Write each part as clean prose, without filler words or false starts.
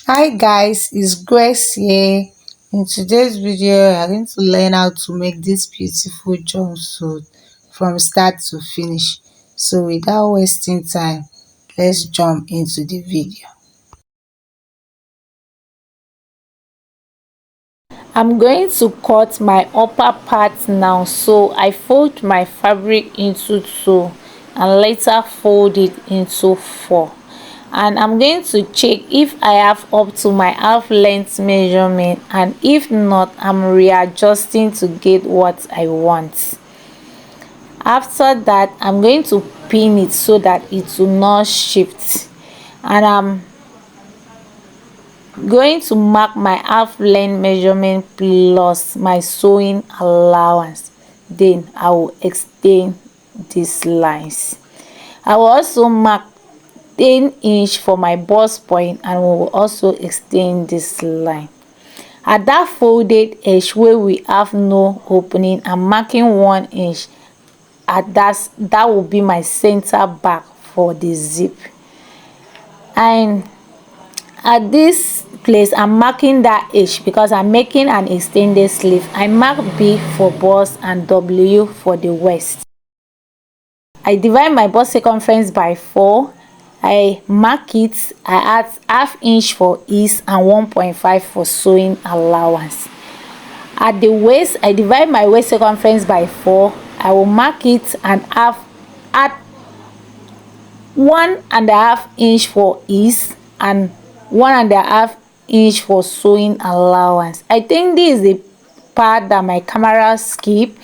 Hi guys, it's Grace here. In today's video, we are going to learn how to make this beautiful jumpsuit from start to finish. So without wasting time, let's jump into the video. I'm going to cut my upper part now, so I fold my fabric into two and later fold it into four, and I'm going to check if I have up to my half length measurement, and if not, I'm readjusting to get what I want. After that, I'm going to pin it so that it will not shift, and I'm going to mark my half length measurement plus my sewing allowance. Then I will extend these lines. I will also mark 10" for my bust point, and we will also extend this line. At that folded edge where we have no opening, I'm marking 1" at that will be my center back for the zip. And at this place, I'm marking that H because I'm making an extended sleeve. I mark B for bust and W for the waist. I divide my bust circumference by 4. I mark it. I add ½ for ease and 1.5 for sewing allowance. At the waist, I divide my waist circumference by 4. I will mark it and add 1½ for ease and 1½ for sewing allowance. I think this is the part that my camera skip.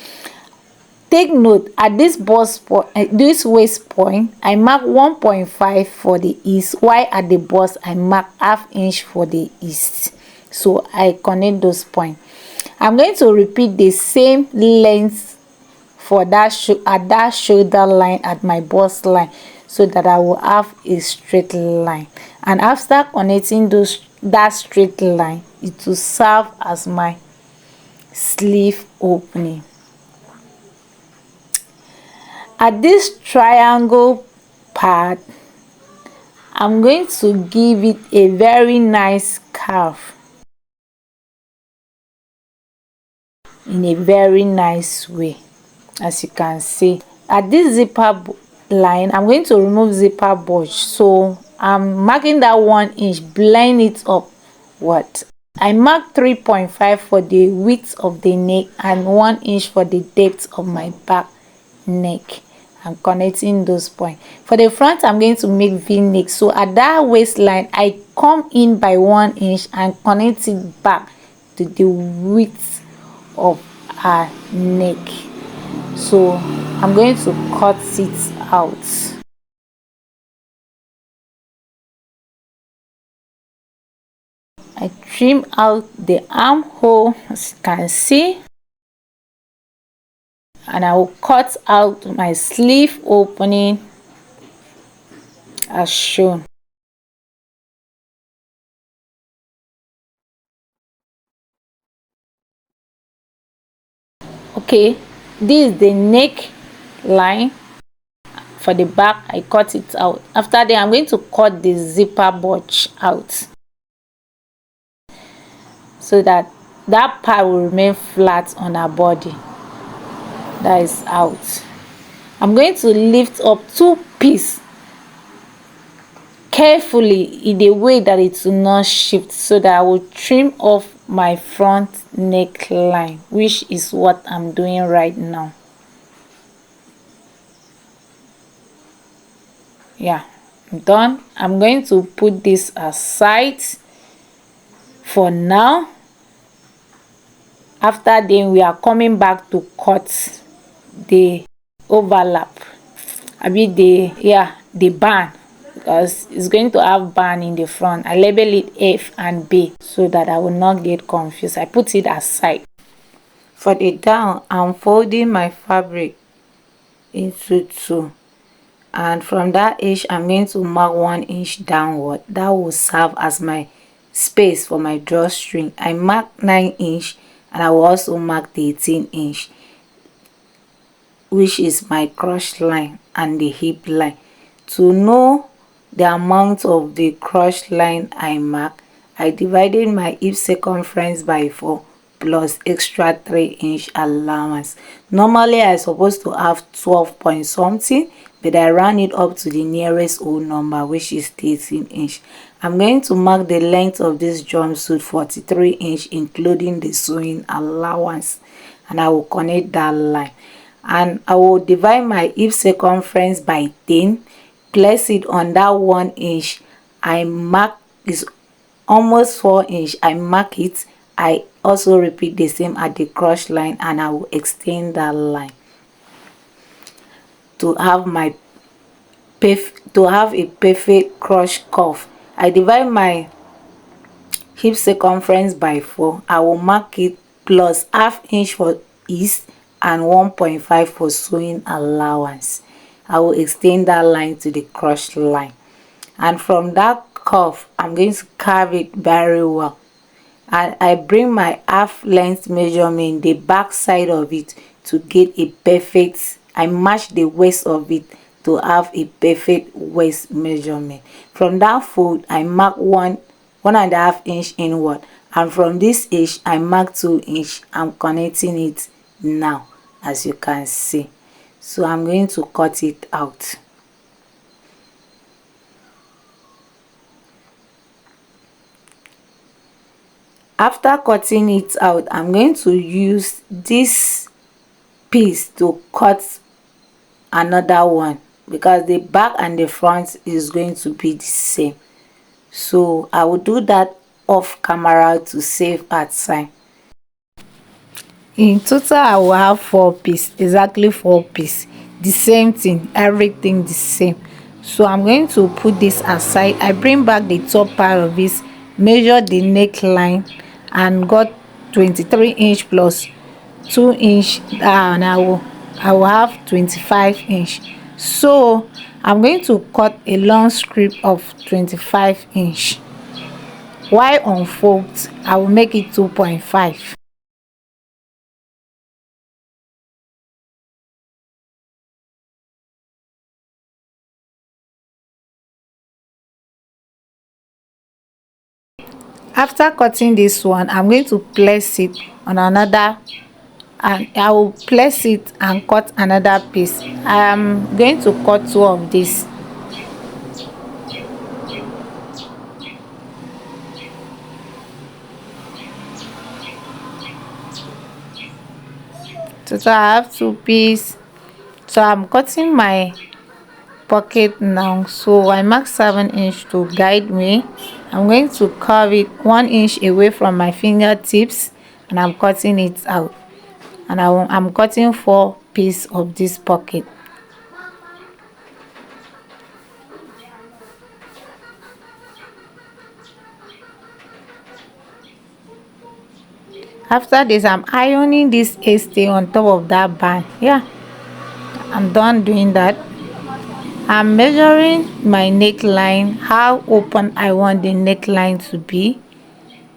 Take note, at this bust point, this waist point, I mark 1.5 for the ease, while at the bust I mark ½ for the ease. So I connect those points. I'm going to repeat the same length for that at that shoulder line, at my bust line, so that I will have a straight line. And after connecting that straight line, it will serve as my sleeve opening. At this triangle part, I'm going to give it a very nice curve in a very nice way, as you can see. At this zipper line, I'm going to remove zipper bulge, so I'm marking that 1" blend it up. I mark 3.5 for the width of the neck and 1" for the depth of my back neck. I'm connecting those points. For the front, I'm going to make v-neck, so at that waistline I come in by 1" and connect it back to the width of her neck. So I'm going to cut it out. I trim out the armhole, as you can see, and I will cut out my sleeve opening as shown. Okay, this is the neck line. For the back, I cut it out. After that, I'm going to cut the zipper bulge out, so that that part will remain flat on her body. That is out. I'm going to lift up 2 pieces carefully in a way that it will not shift, so that I will trim off my front neckline, which is what I'm doing right now. Yeah, I'm done. I'm going to put this aside for now. After then, we are coming back to cut the overlap, the band, because it's going to have band in the front. I label it F and B so that I will not get confused. I put it aside. For the down, I'm folding my fabric into 2, and from that edge I'm going to mark 1" downward. That will serve as my space for my drawstring. I mark 9", and I will also mark the 18", which is my crotch line and the hip line. To know the amount of the crotch line I mark, I divided my hip circumference by 4 plus extra 3-inch allowance. Normally I supposed to have 12 point something, but I ran it up to the nearest whole number, which is 13-inch. I'm going to mark the length of this jumpsuit 43-inch, including the sewing allowance, and I will connect that line. And I will divide my hip circumference by 10, place it on that 1-inch. I mark is almost 4-inch. I mark it. I also repeat the same at the cross line, and I will extend that line to have my to have a perfect cross curve. I divide my hip circumference by 4. I will mark it plus ½ inch for east and 1.5 for sewing allowance. I will extend that line to the cross line, and from that curve I'm going to carve it very well. And I bring my half length measurement, the back side of it, to get a perfect, I match the waist of it to have a perfect waist measurement. From that fold I mark 1.5 inch inward, and from this edge I mark 2-inch. I'm connecting it now, as you can see. So I'm going to cut it out. After cutting it out, I'm going to use this piece to cut another one, because the back and the front is going to be the same. So I will do that off camera to save at time. In total I will have 4 pieces, exactly 4 pieces, the same thing, everything the same. So I'm going to put this aside. I bring back the top part of this, measure the neckline, and got 23-inch plus 2-inch, and I will have 25-inch. So I'm going to cut a long strip of 25-inch. While on fold I will make it 2.5. After cutting this one, I'm going to place it on another, and I will place it and cut another piece. I'm going to cut 2 of this. So I have 2 pieces. So I'm cutting my pocket now. So I mark 7-inch to guide me. I'm going to curve it 1-inch away from my fingertips, and I'm cutting it out. And I'm cutting 4 pieces of this pocket. After this, I'm ironing this stay on top of that band. Yeah, I'm done doing that. I'm measuring my neckline, how open I want the neckline to be.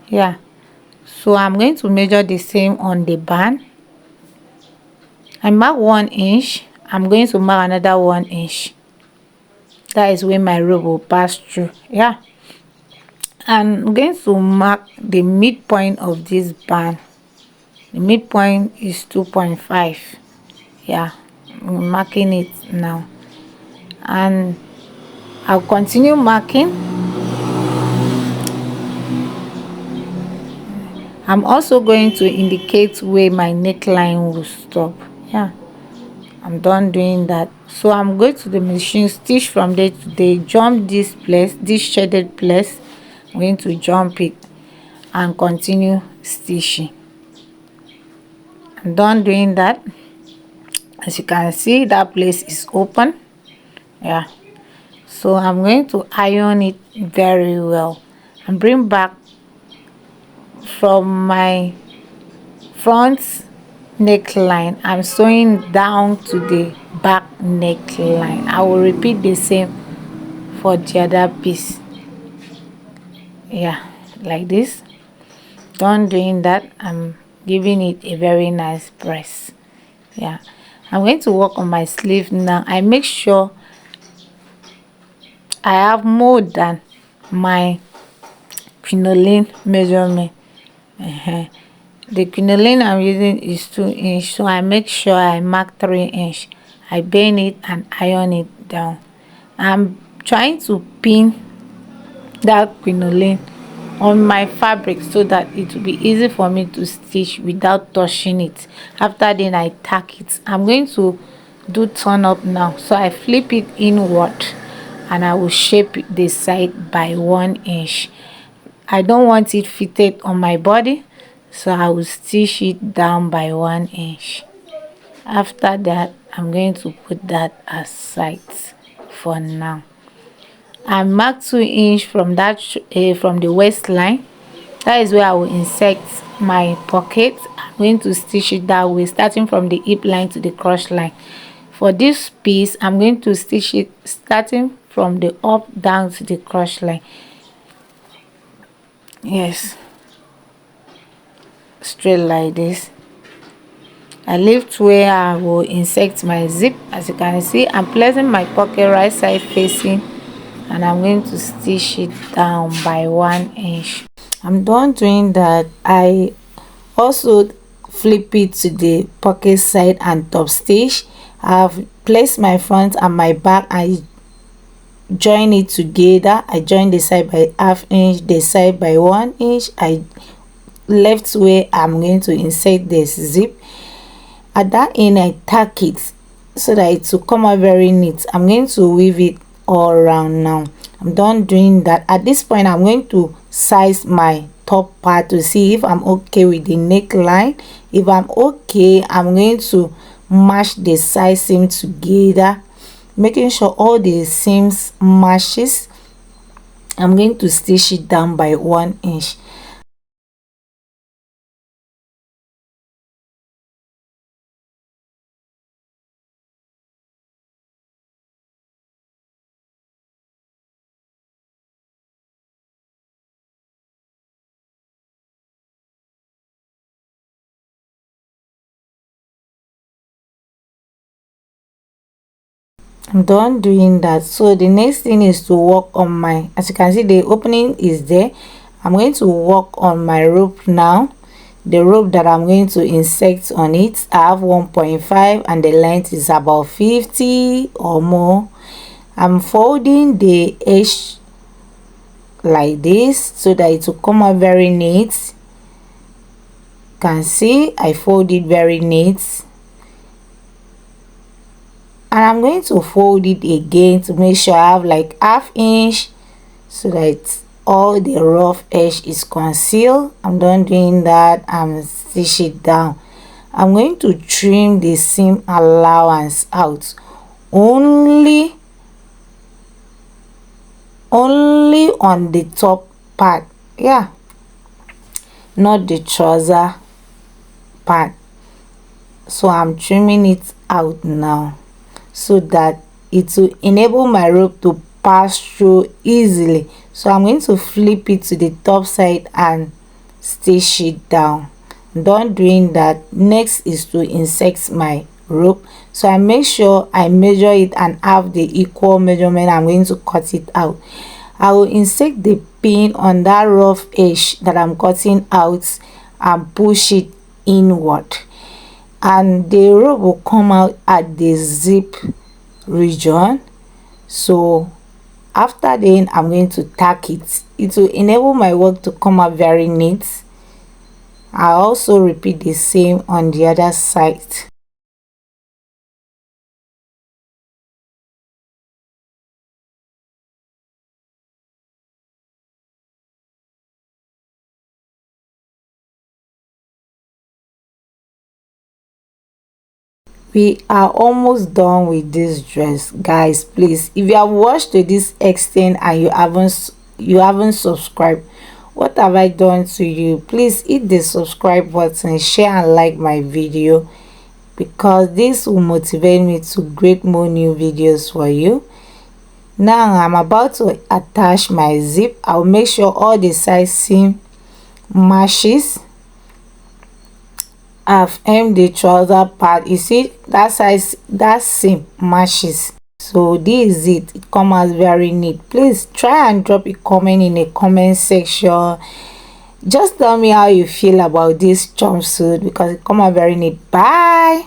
Yeah, so I'm going to measure the same on the band. I mark 1-inch. I'm going to mark another 1-inch. That is where my rope will pass through. Yeah, I'm going to mark the midpoint of this band. The midpoint is 2.5. Yeah, I'm marking it now, and I'll continue marking. I'm also going to indicate where my neckline will stop. Yeah, I'm done doing that. So I'm going to the machine, stitch from there to there, jump this place, this shaded place. I'm going to jump it and continue stitching. I'm done doing that. As you can see, that place is open. Yeah, so I'm going to iron it very well and bring back from my front neckline. I'm sewing down to the back neckline. I will repeat the same for the other piece. Yeah, like this. Done doing that, I'm giving it a very nice press. Yeah, I'm going to work on my sleeve now. I make sure I have more than my crinoline measurement. The crinoline I'm using is 2 inch, so I make sure I mark 3 inch. I bend it and iron it down. I'm trying to pin that crinoline on my fabric so that it will be easy for me to stitch without touching it. After then I tack it. I'm going to do turn up now, so I flip it inward and I will shape the side by 1 inch. I don't want it fitted on my body, so I will stitch it down by 1 inch. After that, I'm going to put that aside for now. I mark 2 inch from that from the waistline. That is where I will insert my pocket. I'm going to stitch it that way, starting from the hip line to the cross line. For this piece, I'm going to stitch it starting from the up down to the cross line. Yes, straight like this. I lift where I will insert my zip. As you can see, I'm placing my pocket right side facing, and I'm going to stitch it down by 1 inch. I'm done doing that. I also flip it to the pocket side and top stitch. I've placed my front and my back. I join it together. I join the side by ½ inch, the side by 1 inch. I left where I'm going to insert this zip. At that end, I tack it so that it will come out very neat. I'm going to weave it all around now. I'm done doing that. At this point, I'm going to size my top part to see if I'm okay with the neckline. If I'm okay, I'm going to match the side seam together, making sure all the seams matches. I'm going to stitch it down by 1 inch. I'm done doing that. So the next thing is to work on my, as you can see, the opening is there. I'm going to work on my rope now. The rope that I'm going to insert on it, I have 1.5 and the length is about 50 or more. I'm folding the edge like this so that it will come out very neat. You can see I fold it very neat, and I'm going to fold it again to make sure I have like ½ inch so that all the rough edge is concealed. I'm done doing that. I'm stitch it down. I'm going to trim the seam allowance out only on the top part, yeah, not the trouser part. So I'm trimming it out now so that it will enable my rope to pass through easily. So I'm going to flip it to the top side and stitch it down. Done doing that. Next is to insert my rope, so I make sure I measure it and have the equal measurement. I'm going to cut it out. I will insert the pin on that rough edge that I'm cutting out and push it inward, and the rope will come out at the zip region. So after then, I'm going to tack it. It will enable my work to come out very neat. I also repeat the same on the other side. We are almost done with this dress, guys. Please, if you have watched to this extent and you haven't subscribed, what have I done to you? Please hit the subscribe button, share and like my video, because this will motivate me to create more new videos for you. Now I'm about to attach my zip. I'll make sure all the side seam matches. I've hemmed the trouser part. You see that size, that seam matches. So this is it come out very neat. Please try and drop a comment in the comment section. Just tell me how you feel about this jumpsuit because it come out very neat. Bye.